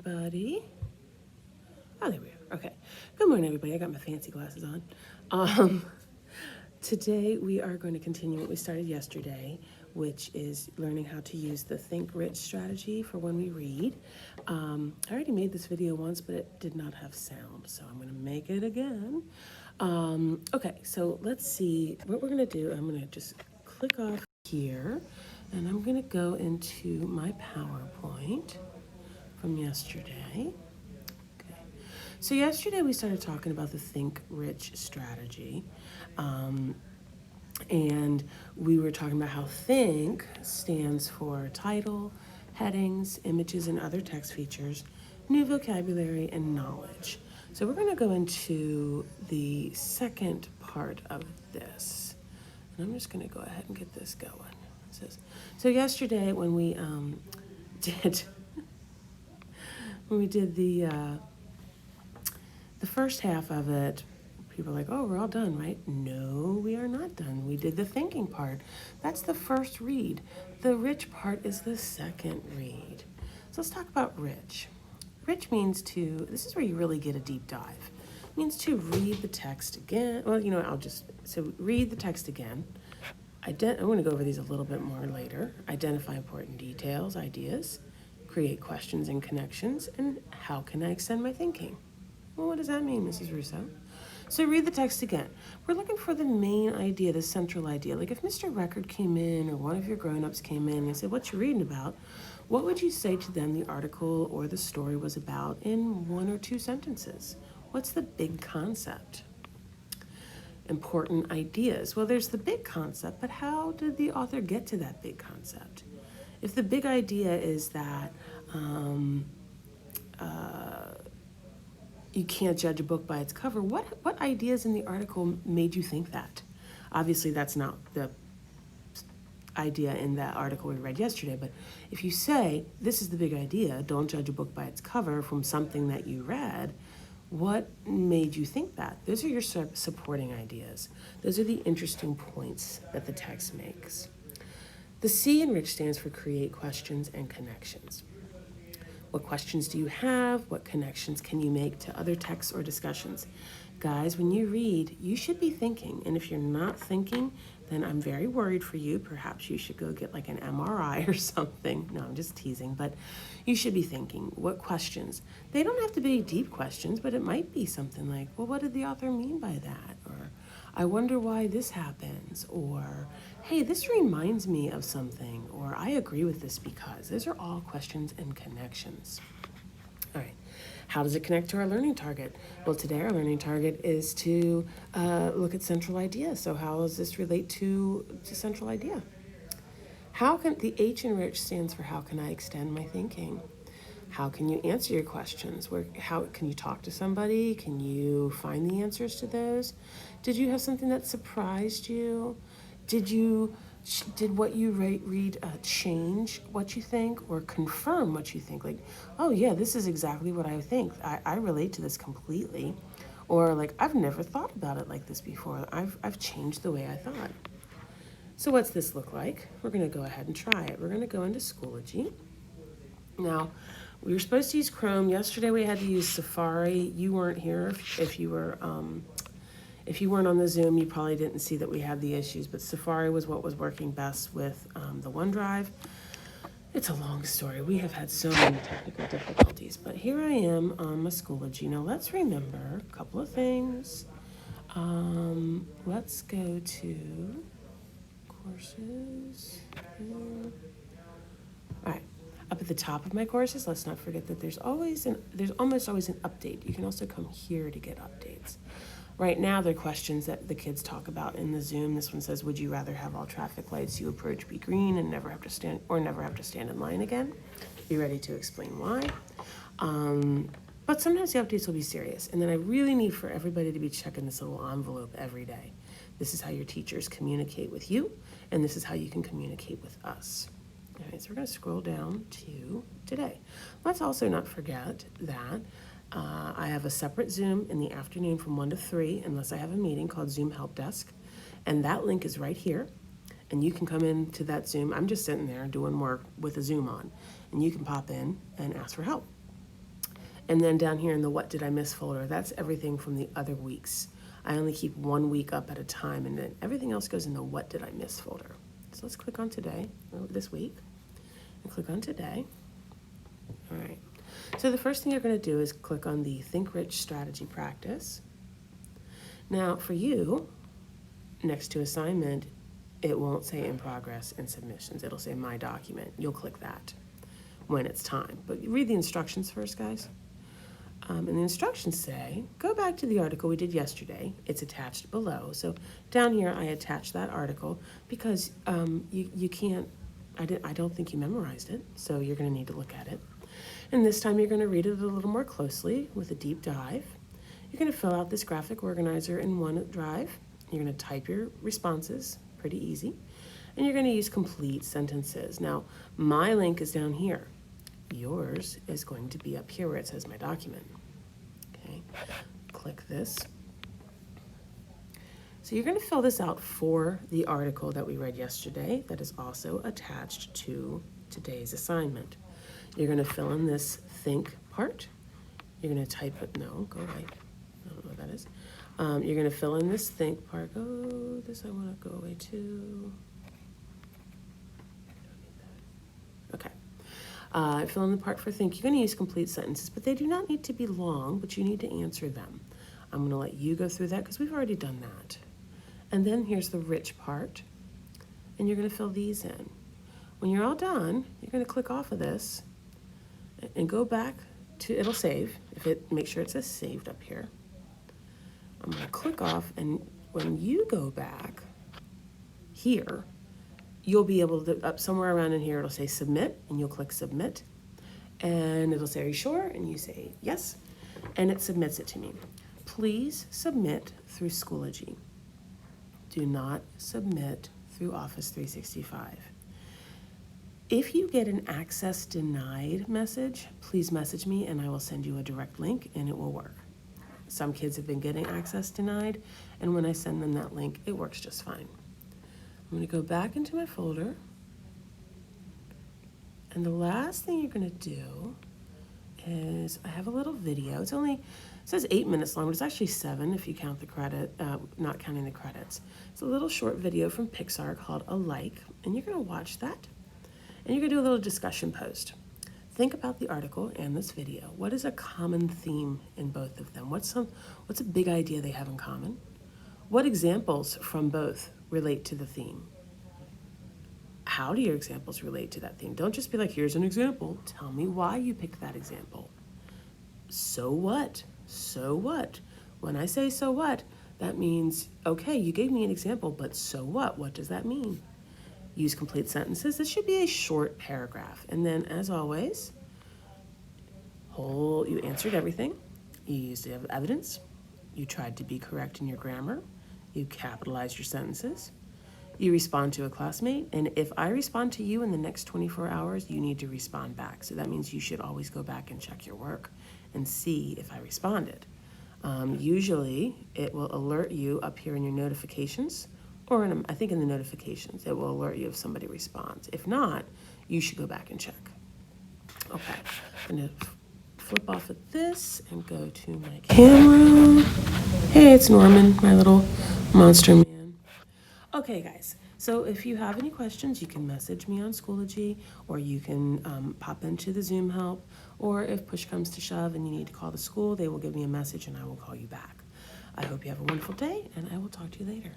everybody. Oh, there we are. Okay. Good morning, everybody. I got my fancy glasses on. Um, Today, we are going to continue what we started yesterday, which is learning how to use the Think Rich strategy for when we read. I already made this video once, but it did not have sound, so I'm going to make it again. Okay, so let's see what we're going to do. I'm going to just click off here, and I'm going to go into my PowerPoint from yesterday. Okay. So yesterday we started talking about the Think Rich strategy. And we were talking about how Think stands for title, headings, images, and other text features, new vocabulary, and knowledge. So we're going to go into the second part of this. And I'm just going to go ahead and get this going. It says, so yesterday when we did the first half of it, people are like, oh, we're all done, right? No, we are not done. We did the thinking part. That's the first read. The rich part is the second read. So let's talk about rich. Rich means this is where you really get a deep dive. It means to read the text again. Well, so read the text again. I'm going to go over these a little bit more later. Identify important details, ideas, create questions and connections, and how can I extend my thinking? Well, what does that mean, Mrs. Russo? So read the text again. We're looking for the main idea, the central idea. Like if Mr. Record came in or one of your grown-ups came in and said, what you reading about? What would you say to them the article or the story was about in 1 or 2 sentences? What's the big concept? Important ideas. Well, there's the big concept, but how did the author get to that big concept? If the big idea is that you can't judge a book by its cover, what ideas in the article made you think that? Obviously, that's not the idea in that article we read yesterday, but if you say, this is the big idea, don't judge a book by its cover from something that you read, what made you think that? Those are your supporting ideas. Those are the interesting points that the text makes. The C in Rich stands for create questions and connections. What questions do you have? What connections can you make to other texts or discussions? Guys, when you read, you should be thinking. And if you're not thinking, then I'm very worried for you. Perhaps you should go get like an MRI or something. No, I'm just teasing, but you should be thinking. What questions? They don't have to be deep questions, but it might be something like, well, what did the author mean by that? Or I wonder why this happens. Or, hey, this reminds me of something. Or I agree with this because. Those are all questions and connections. All right. How does it connect to our learning target? Well, today our learning target is to look at central idea. So how does this relate to central idea? How can the H in Rich stands for how can I extend my thinking? How can you answer your questions? How can you talk to somebody? Can you find the answers to those? Did you have something that surprised you? Did what you read change what you think or confirm what you think? Like, oh yeah, this is exactly what I think. I relate to this completely. Or like, I've never thought about it like this before. I've changed the way I thought. So what's this look like? We're gonna go ahead and try it. We're gonna go into Schoology. Now, we were supposed to use Chrome. Yesterday we had to use Safari. You weren't here. If you weren't on the Zoom, you probably didn't see that we had the issues, but Safari was what was working best with the OneDrive. It's a long story. We have had so many technical difficulties, but here I am on my Schoology. Now let's remember a couple of things. Let's go to courses. All right. Up at the top of my courses, let's not forget that there's almost always an update. You can also come here to get updates. Right now, they're questions that the kids talk about in the Zoom. This one says, would you rather have all traffic lights you approach be green and never have to stand in line again? Be ready to explain why. But sometimes the updates will be serious. And then I really need for everybody to be checking this little envelope every day. This is how your teachers communicate with you, and this is how you can communicate with us. All right, so we're going to scroll down to today. Let's also not forget that I have a separate Zoom in the afternoon from 1 to 3, unless I have a meeting called Zoom Help Desk. And that link is right here. And you can come into that Zoom. I'm just sitting there doing work with a Zoom on. And you can pop in and ask for help. And then down here in the what did I miss folder, that's everything from the other weeks. I only keep 1 week up at a time, and then everything else goes in the what did I miss folder. So let's click on today, or this week, and click on today. All right. So the first thing you're going to do is click on the Think Rich Strategy Practice. Now for you, next to assignment, it won't say in progress and submissions. It'll say my document. You'll click that when it's time. But read the instructions first, guys. And the instructions say, go back to the article we did yesterday. It's attached below. So down here, I attached that article because you can't, I don't think you memorized it. So you're going to need to look at it. And this time you're going to read it a little more closely with a deep dive. You're going to fill out this graphic organizer in OneDrive. You're going to type your responses, pretty easy. And you're going to use complete sentences. Now, my link is down here. Yours is going to be up here where it says my document. Okay, click this. So you're going to fill this out for the article that we read yesterday that is also attached to today's assignment. You're going to fill in this think part. You're going to type it, no, go away. I don't know what that is. You're going to fill in this think part. Oh, this I want to go away too. Okay. Fill in the part for think. You're going to use complete sentences, but they do not need to be long, but you need to answer them. I'm going to let you go through that because we've already done that. And then here's the rich part, and you're going to fill these in. When you're all done, you're going to click off of this and go back to, it'll save. Make sure it says saved up here. I'm going to click off, and when you go back here, you'll be able to, up somewhere around in here, it'll say submit, and you'll click submit. And it'll say, are you sure? And you say yes, and it submits it to me. Please submit through Schoology. Do not submit through Office 365. If you get an access denied message, please message me and I will send you a direct link and it will work. Some kids have been getting access denied, and when I send them that link, it works just fine. I'm going to go back into my folder, and the last thing you're going to do is I have a little video. It says 8 minutes long, but it's actually 7 if you count the credit, not counting the credits. It's a little short video from Pixar called Alike, and you're going to watch that, and you're going to do a little discussion post. Think about the article and this video. What is a common theme in both of them? What's a big idea they have in common? What examples from both relate to the theme? How do your examples relate to that theme? Don't just be like, here's an example. Tell me why you picked that example. So what? So what? When I say so what, that means, okay, you gave me an example, but so what? What does that mean? Use complete sentences. This should be a short paragraph. And then, as always, you answered everything. You used evidence. You tried to be correct in your grammar. You capitalized your sentences. You respond to a classmate. And if I respond to you in the next 24 hours, you need to respond back. So that means you should always go back and check your work and see if I responded. Usually, it will alert you up here in your notifications, or I think in the notifications, it will alert you if somebody responds. If not, you should go back and check. Okay, I'm gonna flip off of this and go to my camera. Hey, it's Norman, my little monster man. Okay, guys, so if you have any questions, you can message me on Schoology, or you can pop into the Zoom help, or if push comes to shove and you need to call the school, they will give me a message and I will call you back. I hope you have a wonderful day, and I will talk to you later.